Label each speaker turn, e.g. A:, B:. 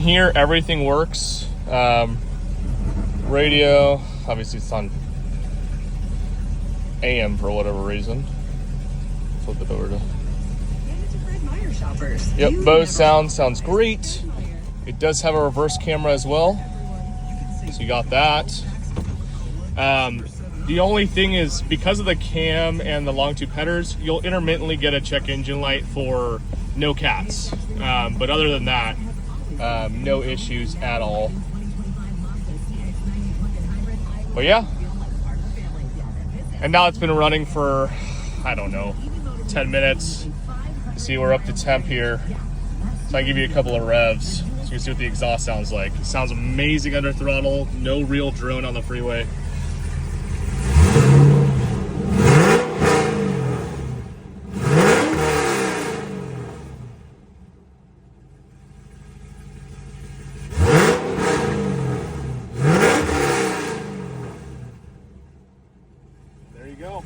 A: Here, everything works. Radio, obviously it's on AM for whatever reason. Flip it over to. Yep, Bose sounds great. It does have a reverse camera as well, so you got that. The only thing is, because of the cam and the long tube headers, you'll intermittently get a check engine light for no cats. But other than that, no issues at all. But yeah. And now it's been running for, I don't know, 10 minutes. See, we're up to temp here. So I can give you a couple of revs so you can see what the exhaust sounds like. It sounds amazing under throttle, no real drone on the freeway. There you go.